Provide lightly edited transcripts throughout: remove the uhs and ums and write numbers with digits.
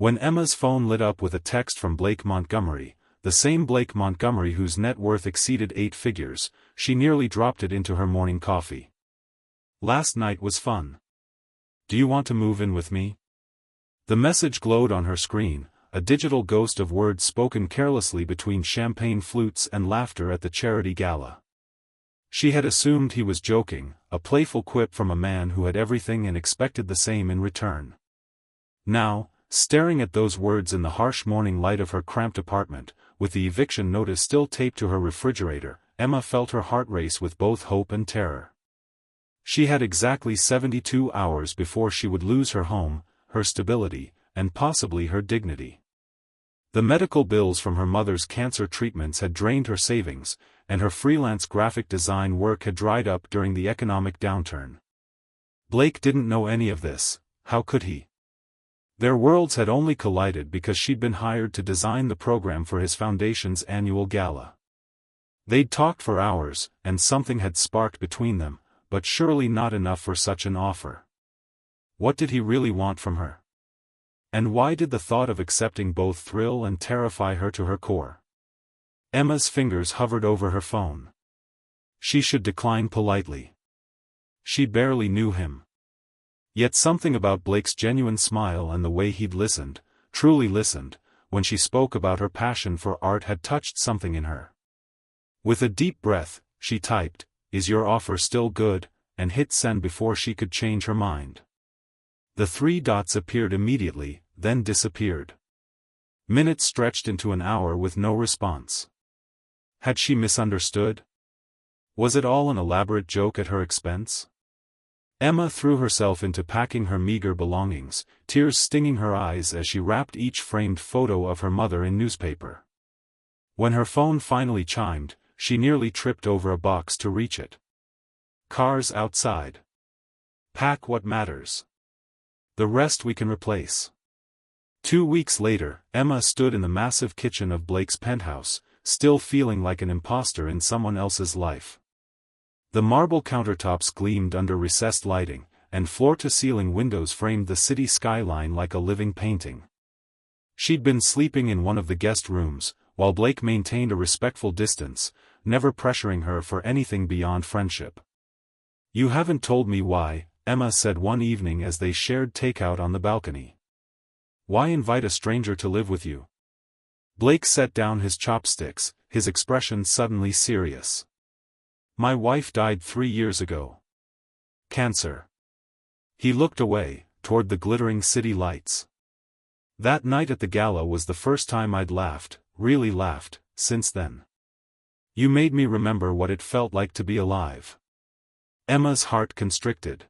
When Emma's phone lit up with a text from Blake Montgomery, the same Blake Montgomery whose net worth exceeded 8 figures, she nearly dropped it into her morning coffee. "Last night was fun. Do you want to move in with me?" The message glowed on her screen, a digital ghost of words spoken carelessly between champagne flutes and laughter at the charity gala. She had assumed he was joking, a playful quip from a man who had everything and expected the same in return. Now, staring at those words in the harsh morning light of her cramped apartment, with the eviction notice still taped to her refrigerator, Emma felt her heart race with both hope and terror. She had exactly 72 hours before she would lose her home, her stability, and possibly her dignity. The medical bills from her mother's cancer treatments had drained her savings, and her freelance graphic design work had dried up during the economic downturn. Blake didn't know any of this. How could he? Their worlds had only collided because she'd been hired to design the program for his foundation's annual gala. They'd talked for hours, and something had sparked between them, but surely not enough for such an offer. What did he really want from her? And why did the thought of accepting both thrill and terrify her to her core? Emma's fingers hovered over her phone. She should decline politely. She barely knew him. Yet something about Blake's genuine smile and the way he'd listened, truly listened, when she spoke about her passion for art had touched something in her. With a deep breath, she typed, "Is your offer still good?" and hit send before she could change her mind. The 3 dots appeared immediately, then disappeared. Minutes stretched into an hour with no response. Had she misunderstood? Was it all an elaborate joke at her expense? Emma threw herself into packing her meager belongings, tears stinging her eyes as she wrapped each framed photo of her mother in newspaper. When her phone finally chimed, she nearly tripped over a box to reach it. Cars outside. Pack what matters. The rest we can replace. 2 weeks later, Emma stood in the massive kitchen of Blake's penthouse, still feeling like an imposter in someone else's life. The marble countertops gleamed under recessed lighting, and floor-to-ceiling windows framed the city skyline like a living painting. She'd been sleeping in one of the guest rooms, while Blake maintained a respectful distance, never pressuring her for anything beyond friendship. "You haven't told me why," Emma said one evening as they shared takeout on the balcony. "Why invite a stranger to live with you?" Blake set down his chopsticks, his expression suddenly serious. "My wife died 3 years ago. Cancer." He looked away, toward the glittering city lights. "That night at the gala was the first time I'd laughed, really laughed, since then. You made me remember what it felt like to be alive." Emma's heart constricted.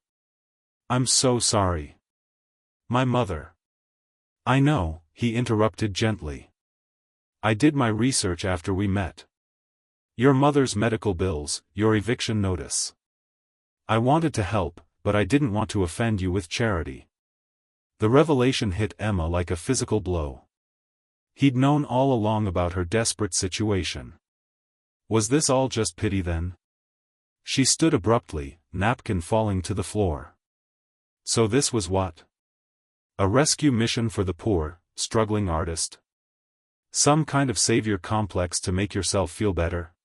"I'm so sorry. My mother." "I know," he interrupted gently. "I did my research after we met. Your mother's medical bills, your eviction notice. I wanted to help, but I didn't want to offend you with charity." The revelation hit Emma like a physical blow. He'd known all along about her desperate situation. Was this all just pity then? She stood abruptly, napkin falling to the floor. So this was what? A rescue mission for the poor, struggling artist? Some kind of savior complex to make yourself feel better?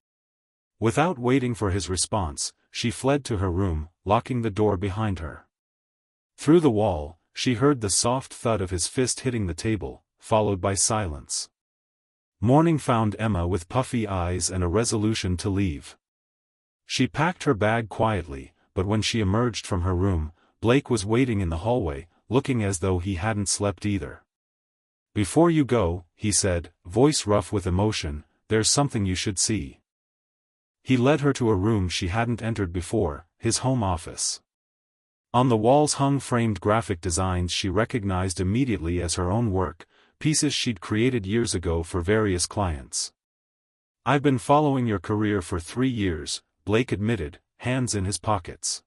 Without waiting for his response, she fled to her room, locking the door behind her. Through the wall, she heard the soft thud of his fist hitting the table, followed by silence. Morning found Emma with puffy eyes and a resolution to leave. She packed her bag quietly, but when she emerged from her room, Blake was waiting in the hallway, looking as though he hadn't slept either. "Before you go," he said, voice rough with emotion, "there's something you should see." He led her to a room she hadn't entered before, his home office. On the walls hung framed graphic designs she recognized immediately as her own work, pieces she'd created years ago for various clients. "I've been following your career for 3 years, Blake admitted, hands in his pockets.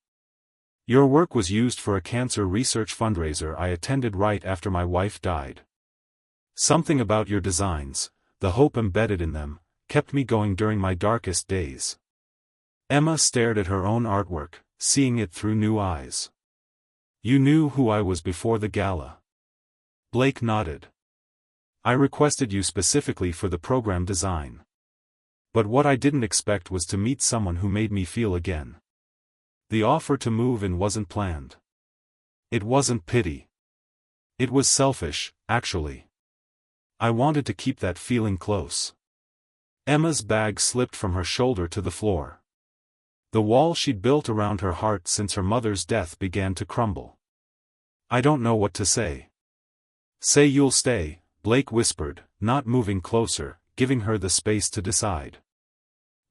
"Your work was used for a cancer research fundraiser I attended right after my wife died. Something about your designs, the hope embedded in them, kept me going during my darkest days." Emma stared at her own artwork, seeing it through new eyes. "You knew who I was before the gala." Blake nodded. I requested you specifically for the program design. But what I didn't expect was to meet someone who made me feel again. The offer to move in wasn't planned. It wasn't pity. It was selfish, actually. I wanted to keep that feeling close. Emma's bag slipped from her shoulder to the floor. The wall she'd built around her heart since her mother's death began to crumble. I don't know what to say. Say you'll stay, Blake whispered, not moving closer, giving her the space to decide.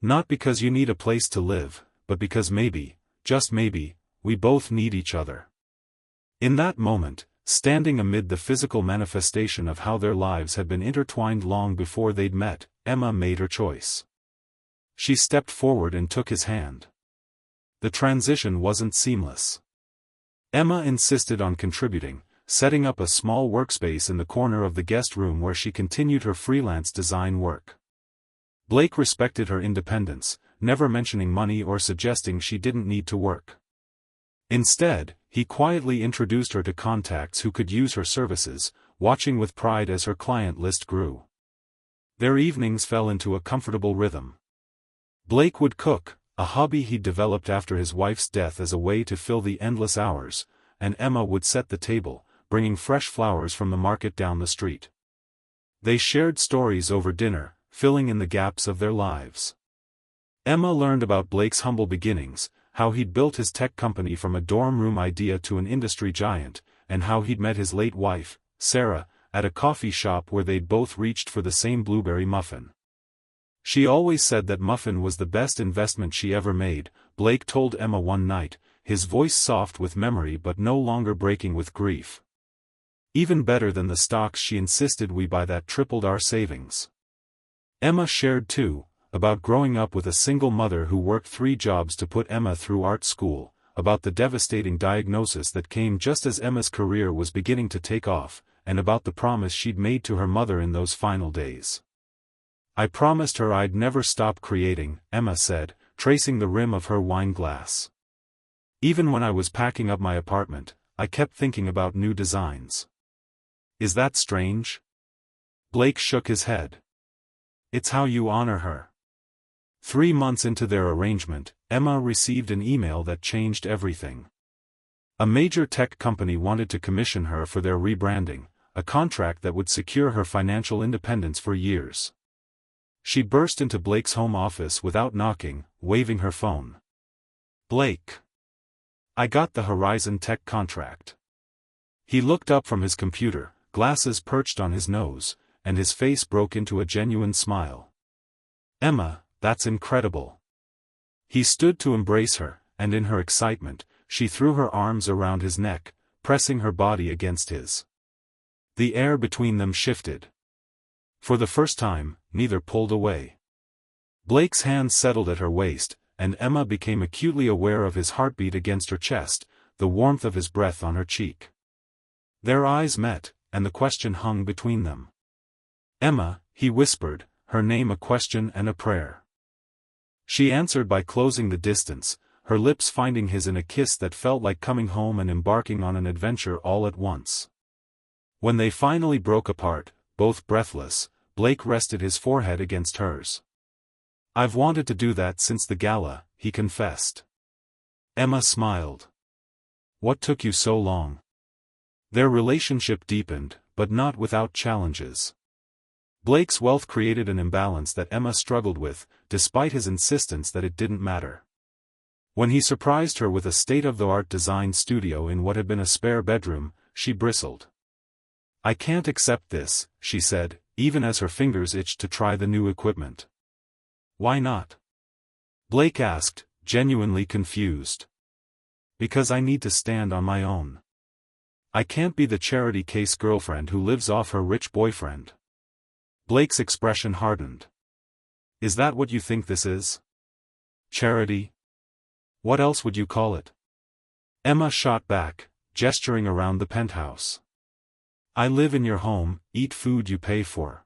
Not because you need a place to live, but because maybe, just maybe, we both need each other. In that moment, standing amid the physical manifestation of how their lives had been intertwined long before they'd met, Emma made her choice. She stepped forward and took his hand. The transition wasn't seamless. Emma insisted on contributing, setting up a small workspace in the corner of the guest room where she continued her freelance design work. Blake respected her independence, never mentioning money or suggesting she didn't need to work. Instead, he quietly introduced her to contacts who could use her services, watching with pride as her client list grew. Their evenings fell into a comfortable rhythm. Blake would cook, a hobby he'd developed after his wife's death as a way to fill the endless hours, and Emma would set the table, bringing fresh flowers from the market down the street. They shared stories over dinner, filling in the gaps of their lives. Emma learned about Blake's humble beginnings, how he'd built his tech company from a dorm room idea to an industry giant, and how he'd met his late wife, Sarah, at a coffee shop where they'd both reached for the same blueberry muffin. She always said that muffin was the best investment she ever made, Blake told Emma one night, his voice soft with memory but no longer breaking with grief. Even better than the stocks she insisted we buy that tripled our savings. Emma shared too, about growing up with a single mother who worked 3 jobs to put Emma through art school, about the devastating diagnosis that came just as Emma's career was beginning to take off, and about the promise she'd made to her mother in those final days. I promised her I'd never stop creating, Emma said, tracing the rim of her wine glass. Even when I was packing up my apartment, I kept thinking about new designs. Is that strange? Blake shook his head. It's how you honor her. 3 months into their arrangement, Emma received an email that changed everything. A major tech company wanted to commission her for their rebranding, a contract that would secure her financial independence for years. She burst into Blake's home office without knocking, waving her phone. Blake. I got the Horizon Tech contract. He looked up from his computer, glasses perched on his nose, and his face broke into a genuine smile. Emma, that's incredible. He stood to embrace her, and in her excitement, she threw her arms around his neck, pressing her body against his. The air between them shifted. For the first time, neither pulled away. Blake's hand settled at her waist, and Emma became acutely aware of his heartbeat against her chest, the warmth of his breath on her cheek. Their eyes met, and the question hung between them. Emma, he whispered, her name a question and a prayer. She answered by closing the distance, her lips finding his in a kiss that felt like coming home and embarking on an adventure all at once. When they finally broke apart, both breathless, Blake rested his forehead against hers. I've wanted to do that since the gala, he confessed. Emma smiled. What took you so long? Their relationship deepened, but not without challenges. Blake's wealth created an imbalance that Emma struggled with, despite his insistence that it didn't matter. When he surprised her with a state-of-the-art design studio in what had been a spare bedroom, she bristled. I can't accept this, she said, even as her fingers itched to try the new equipment. Why not? Blake asked, genuinely confused. Because I need to stand on my own. I can't be the charity case girlfriend who lives off her rich boyfriend. Blake's expression hardened. Is that what you think this is? Charity? What else would you call it? Emma shot back, gesturing around the penthouse. I live in your home, eat food you pay for.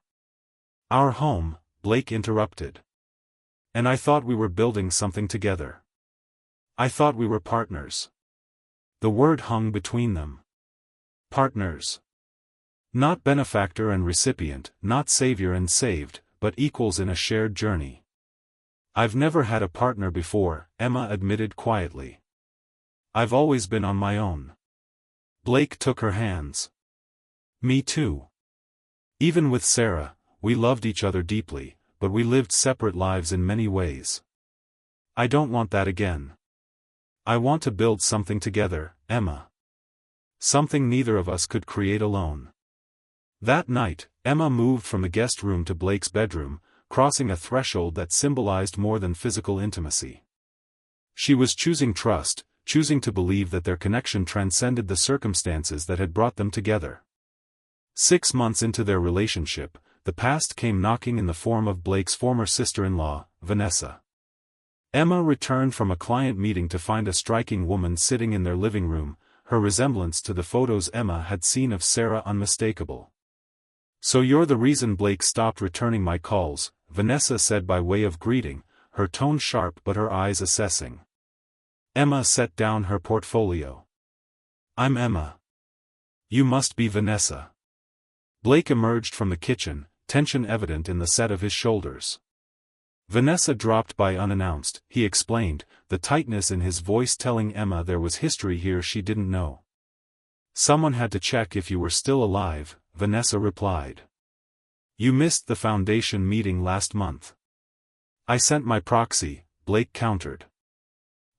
Our home, Blake interrupted. And I thought we were building something together. I thought we were partners. The word hung between them. Partners. Not benefactor and recipient, not savior and saved, but equals in a shared journey. I've never had a partner before, Emma admitted quietly. I've always been on my own. Blake took her hands. Me too. Even with Sarah, we loved each other deeply, but we lived separate lives in many ways. I don't want that again. I want to build something together, Emma. Something neither of us could create alone. That night, Emma moved from the guest room to Blake's bedroom, crossing a threshold that symbolized more than physical intimacy. She was choosing trust, choosing to believe that their connection transcended the circumstances that had brought them together. 6 months into their relationship, the past came knocking in the form of Blake's former sister-in-law, Vanessa. Emma returned from a client meeting to find a striking woman sitting in their living room, her resemblance to the photos Emma had seen of Sarah unmistakable. "So you're the reason Blake stopped returning my calls," Vanessa said by way of greeting, her tone sharp but her eyes assessing. Emma set down her portfolio. "I'm Emma. You must be Vanessa." Blake emerged from the kitchen, tension evident in the set of his shoulders. Vanessa dropped by unannounced, he explained, the tightness in his voice telling Emma there was history here she didn't know. "Someone had to check if you were still alive," Vanessa replied. "You missed the foundation meeting last month." "I sent my proxy," Blake countered.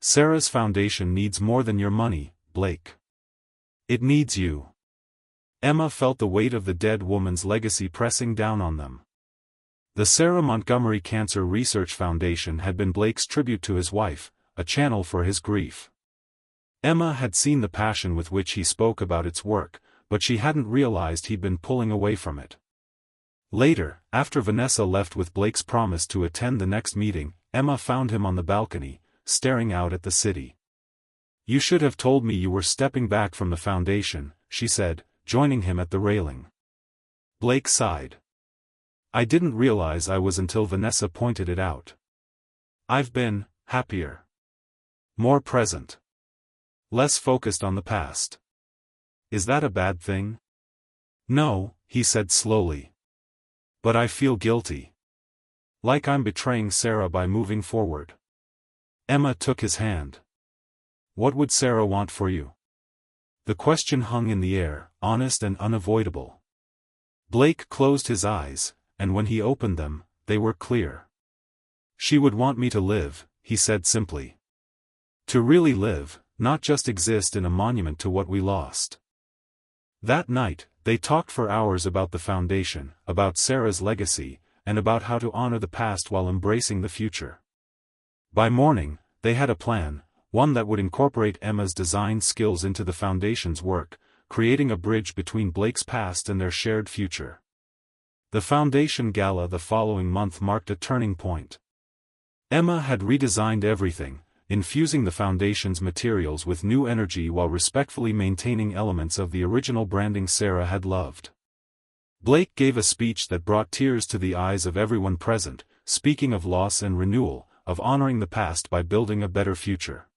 "Sarah's foundation needs more than your money, Blake. It needs you." Emma felt the weight of the dead woman's legacy pressing down on them. The Sarah Montgomery Cancer Research Foundation had been Blake's tribute to his wife, a channel for his grief. Emma had seen the passion with which he spoke about its work, but she hadn't realized he'd been pulling away from it. Later, after Vanessa left with Blake's promise to attend the next meeting, Emma found him on the balcony, staring out at the city. "You should have told me you were stepping back from the foundation," she said, joining him at the railing. Blake sighed. "I didn't realize I was until Vanessa pointed it out. I've been happier. More present. Less focused on the past. Is that a bad thing?" "No," he said slowly. "But I feel guilty. Like I'm betraying Sarah by moving forward." Emma took his hand. "What would Sarah want for you?" The question hung in the air, honest and unavoidable. Blake closed his eyes, and when he opened them, they were clear. "She would want me to live," he said simply. "To really live, not just exist in a monument to what we lost." That night, they talked for hours about the foundation, about Sarah's legacy, and about how to honor the past while embracing the future. By morning, they had a plan, one that would incorporate Emma's design skills into the foundation's work, creating a bridge between Blake's past and their shared future. The foundation gala the following month marked a turning point. Emma had redesigned everything, infusing the foundation's materials with new energy while respectfully maintaining elements of the original branding Sarah had loved. Blake gave a speech that brought tears to the eyes of everyone present, speaking of loss and renewal, of honoring the past by building a better future.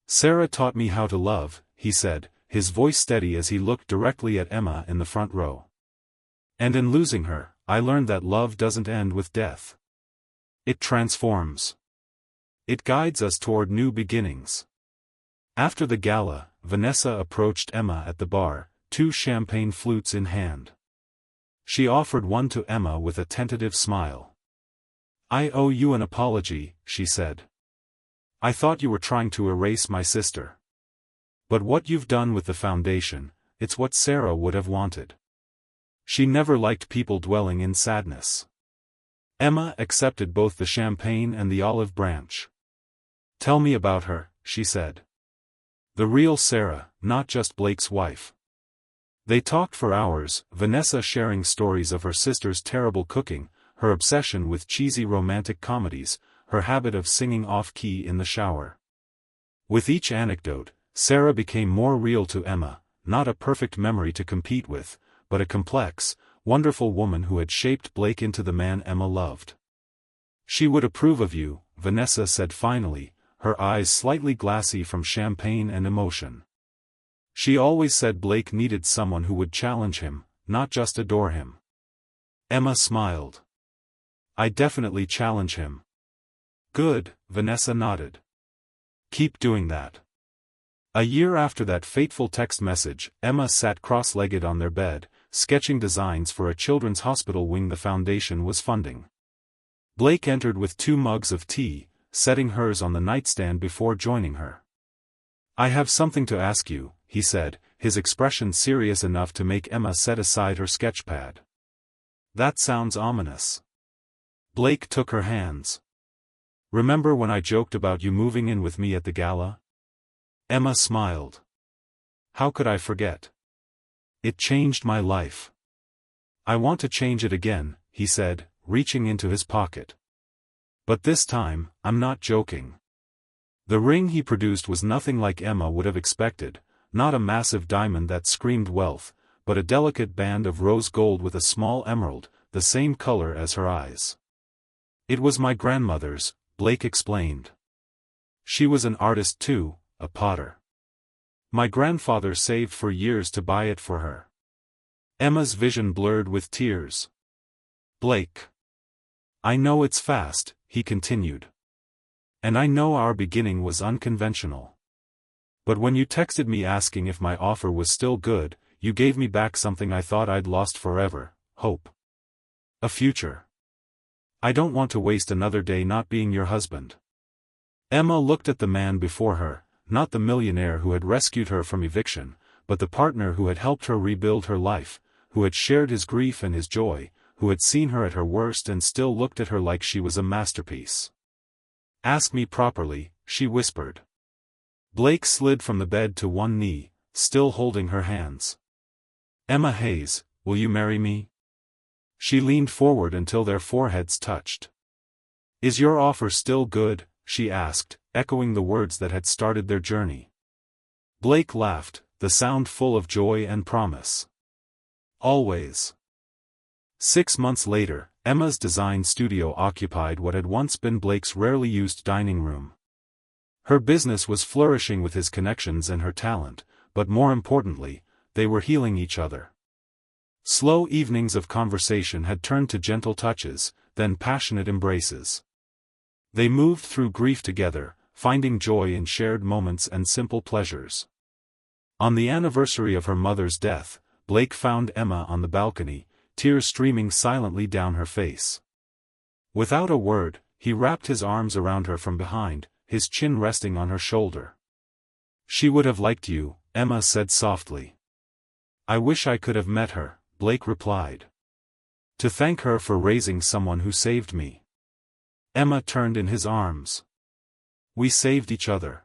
"Sarah taught me how to love," he said, his voice steady as he looked directly at Emma in the front row. "And in losing her, I learned that love doesn't end with death. It transforms. It guides us toward new beginnings." After the gala, Vanessa approached Emma at the bar, 2 champagne flutes in hand. She offered one to Emma with a tentative smile. "I owe you an apology," she said. "I thought you were trying to erase my sister. But what you've done with the foundation, it's what Sarah would have wanted. She never liked people dwelling in sadness." Emma accepted both the champagne and the olive branch. "Tell me about her," she said. "The real Sarah, not just Blake's wife." They talked for hours, Vanessa sharing stories of her sister's terrible cooking, her obsession with cheesy romantic comedies, her habit of singing off-key in the shower. With each anecdote, Sarah became more real to Emma, not a perfect memory to compete with, but a complex, wonderful woman who had shaped Blake into the man Emma loved. "She would approve of you," Vanessa said finally, her eyes slightly glassy from champagne and emotion. "She always said Blake needed someone who would challenge him, not just adore him. Emma smiled. I definitely challenge him. Good, Vanessa nodded. Keep doing that. A year after that fateful text message, Emma sat cross-legged on their bed, sketching designs for a children's hospital wing the foundation was funding. Blake entered with 2 mugs of tea, setting hers on the nightstand before joining her. I have something to ask you, he said, his expression serious enough to make Emma set aside her sketchpad. That sounds ominous. Blake took her hands. Remember when I joked about you moving in with me at the gala? Emma smiled. How could I forget? It changed my life. I want to change it again, he said, reaching into his pocket. But this time, I'm not joking. The ring he produced was nothing like Emma would have expected, not a massive diamond that screamed wealth, but a delicate band of rose gold with a small emerald, the same color as her eyes. It was my grandmother's, Blake explained. She was an artist too, a potter. My grandfather saved for years to buy it for her. Emma's vision blurred with tears. Blake. I know it's fast, he continued. And I know our beginning was unconventional. But when you texted me asking if my offer was still good, you gave me back something I thought I'd lost forever, hope. A future. I don't want to waste another day not being your husband. Emma looked at the man before her, not the millionaire who had rescued her from eviction, but the partner who had helped her rebuild her life, who had shared his grief and his joy, who had seen her at her worst and still looked at her like she was a masterpiece. Ask me properly, she whispered. Blake slid from the bed to one knee, still holding her hands. Emma Hayes, will you marry me? She leaned forward until their foreheads touched. Is your offer still good? She asked, echoing the words that had started their journey. Blake laughed, the sound full of joy and promise. Always. 6 months later, Emma's design studio occupied what had once been Blake's rarely used dining room. Her business was flourishing with his connections and her talent, but more importantly, they were healing each other. Slow evenings of conversation had turned to gentle touches, then passionate embraces. They moved through grief together, finding joy in shared moments and simple pleasures. On the anniversary of her mother's death, Blake found Emma on the balcony, tears streaming silently down her face. Without a word, he wrapped his arms around her from behind, his chin resting on her shoulder. She would have liked you, Emma said softly. I wish I could have met her, Blake replied. To thank her for raising someone who saved me. Emma turned in his arms. We saved each other.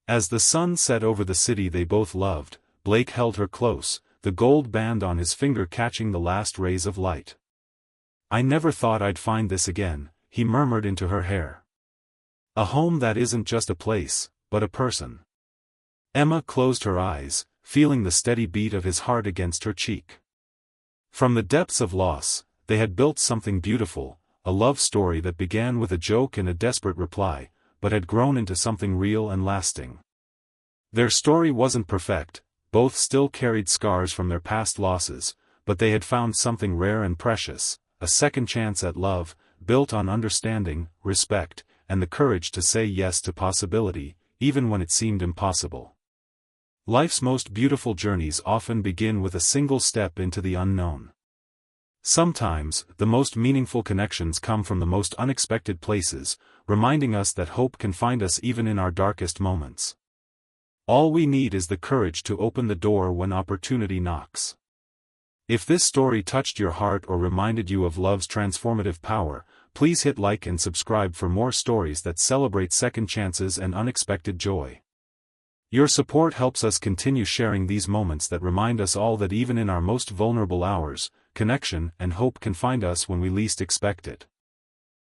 As the sun set over the city they both loved, Blake held her close, the gold band on his finger catching the last rays of light. I never thought I'd find this again, he murmured into her hair. A home that isn't just a place, but a person. Emma closed her eyes, feeling the steady beat of his heart against her cheek. From the depths of loss, they had built something beautiful, a love story that began with a joke and a desperate reply, but had grown into something real and lasting. Their story wasn't perfect, both still carried scars from their past losses, but they had found something rare and precious, a second chance at love, built on understanding, respect, and the courage to say yes to possibility, even when it seemed impossible. Life's most beautiful journeys often begin with a single step into the unknown. Sometimes, the most meaningful connections come from the most unexpected places, reminding us that hope can find us even in our darkest moments. All we need is the courage to open the door when opportunity knocks. If this story touched your heart or reminded you of love's transformative power, please hit like and subscribe for more stories that celebrate second chances and unexpected joy. Your support helps us continue sharing these moments that remind us all that even in our most vulnerable hours, connection and hope can find us when we least expect it.